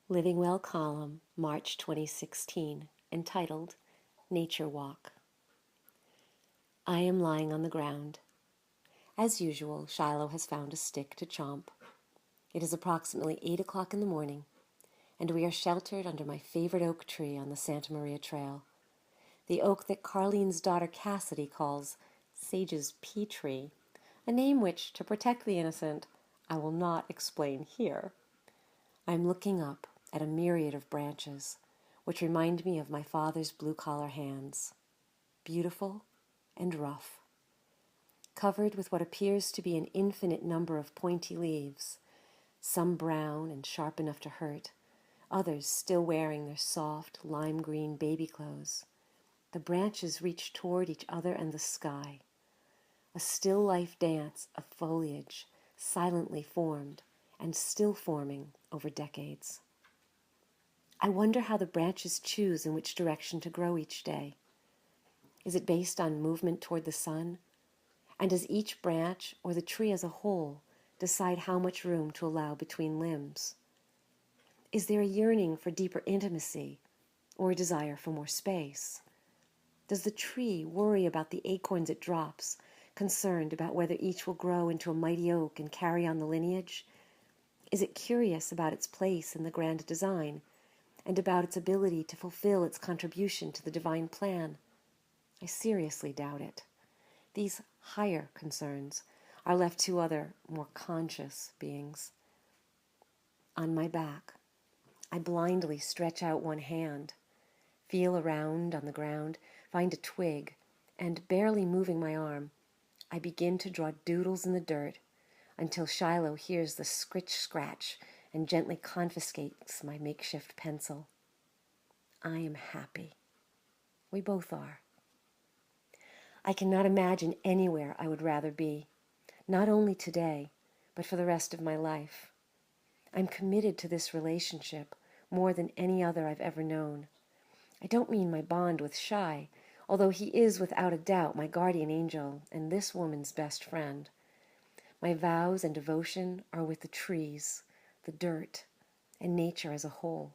Living Well column, March 2016, entitled Nature Walk. I am lying on the ground. As usual, Shiloh has found a stick to chomp. It is approximately 8 o'clock in the morning, and we are sheltered under my favorite oak tree on the Santa Maria Trail, the oak that Carlene's daughter Cassidy calls Sage's Pea Tree, a name which, to protect the innocent, I will not explain here. I am looking up at a myriad of branches, which remind me of my father's blue-collar hands, beautiful and rough, covered with what appears to be an infinite number of pointy leaves, some brown and sharp enough to hurt, others still wearing their soft, lime-green baby clothes. The branches reach toward each other and the sky, a still life dance of foliage silently formed and still forming over decades. I wonder how the branches choose in which direction to grow each day. Is it based on movement toward the sun? And does each branch, or the tree as a whole, decide how much room to allow between limbs? Is there a yearning for deeper intimacy, or a desire for more space? Does the tree worry about the acorns it drops, concerned about whether each will grow into a mighty oak and carry on the lineage? Is it curious about its place in the grand design, and about its ability to fulfill its contribution to the divine plan? I seriously doubt it. These higher concerns are left to other, more conscious beings. On my back, I blindly stretch out one hand, feel around on the ground, find a twig, and barely moving my arm, I begin to draw doodles in the dirt until Shiloh hears the scritch-scratch and gently confiscates my makeshift pencil. I am happy. We both are. I cannot imagine anywhere I would rather be, not only today, but for the rest of my life. I'm committed to this relationship more than any other I've ever known. I don't mean my bond with Shai, although he is without a doubt my guardian angel and this woman's best friend. My vows and devotion are with the trees, the dirt, and nature as a whole.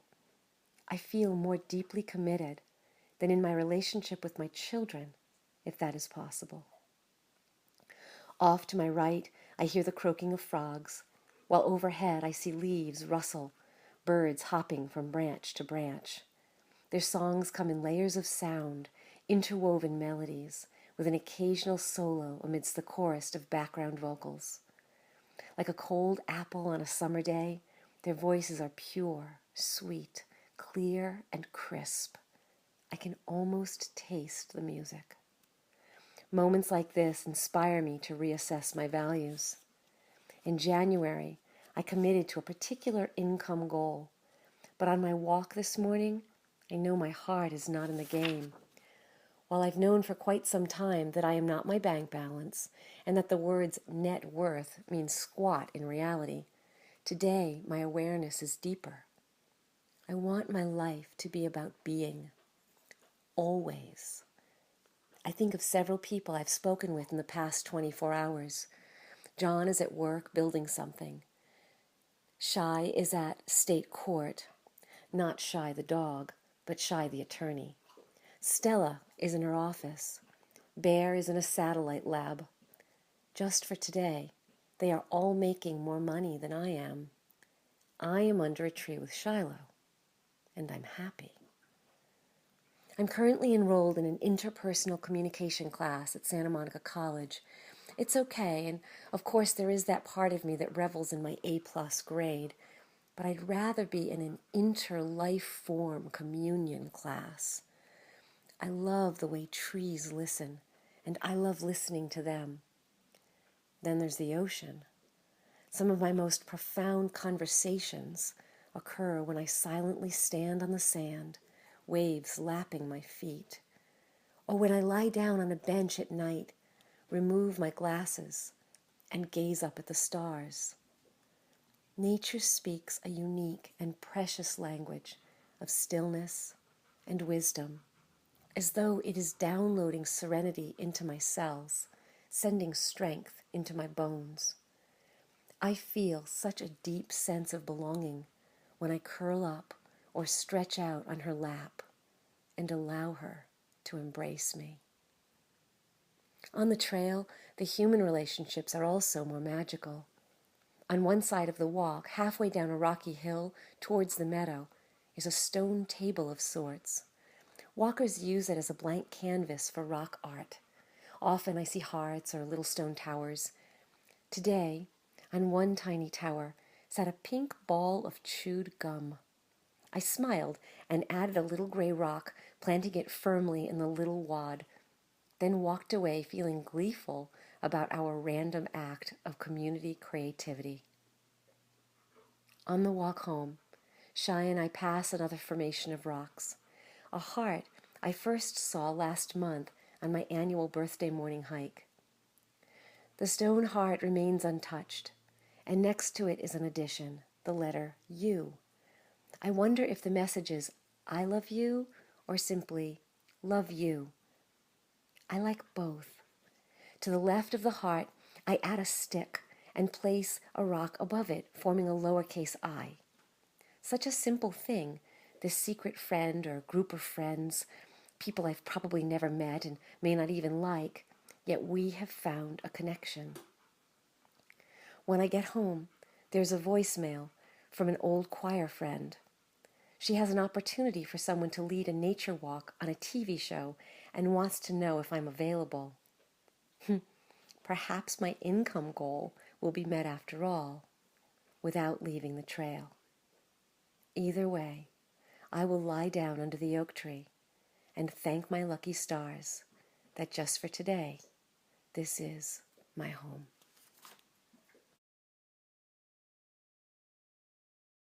I feel more deeply committed than in my relationship with my children, if that is possible. Off to my right, I hear the croaking of frogs, while overhead I see leaves rustle, birds hopping from branch to branch. Their songs come in layers of sound, interwoven melodies, with an occasional solo amidst the chorus of background vocals. Like a cold apple on a summer day, their voices are pure, sweet, clear, and crisp. I can almost taste the music. Moments like this inspire me to reassess my values. In January, I committed to a particular income goal, but on my walk this morning, I know my heart is not in the game. While I've known for quite some time that I am not my bank balance, and that the words net worth means squat in reality, today my awareness is deeper. I want my life to be about being, always. I think of several people I've spoken with in the past 24 hours. John is at work building something. Shai is at state court, not Shai the dog, but Shai the attorney. Stella is in her office. Bear is in a satellite lab. Just for today, they are all making more money than I am. I am under a tree with Shiloh, and I'm happy. I'm currently enrolled in an interpersonal communication class at Santa Monica College. It's okay, and of course there is that part of me that revels in my A-plus grade, but I'd rather be in an inter-life form communion class. I love the way trees listen, and I love listening to them. Then there's the ocean. Some of my most profound conversations occur when I silently stand on the sand, waves lapping my feet. Or when I lie down on a bench at night, remove my glasses, and gaze up at the stars. Nature speaks a unique and precious language of stillness and wisdom, as though it is downloading serenity into my cells, sending strength into my bones. I feel such a deep sense of belonging when I curl up or stretch out on her lap and allow her to embrace me. On the trail, the human relationships are also more magical. On one side of the walk, halfway down a rocky hill towards the meadow, is a stone table of sorts. Walkers use it as a blank canvas for rock art. Often I see hearts or little stone towers. Today, on one tiny tower, sat a pink ball of chewed gum. I smiled and added a little gray rock, planting it firmly in the little wad, then walked away feeling gleeful about our random act of community creativity. On the walk home, Shai and I pass another formation of rocks, a heart I first saw last month on my annual birthday morning hike. The stone heart remains untouched, and next to it is an addition, the letter U. I wonder if the message is, I love you, or simply, love you. I like both. To the left of the heart, I add a stick and place a rock above it, forming a lowercase I. Such a simple thing, this secret friend or group of friends, people I've probably never met and may not even like, yet we have found a connection. When I get home, there's a voicemail from an old choir friend. She has an opportunity for someone to lead a nature walk on a TV show and wants to know if I'm available. Perhaps my income goal will be met after all, without leaving the trail. Either way, I will lie down under the oak tree and thank my lucky stars that just for today, this is my home.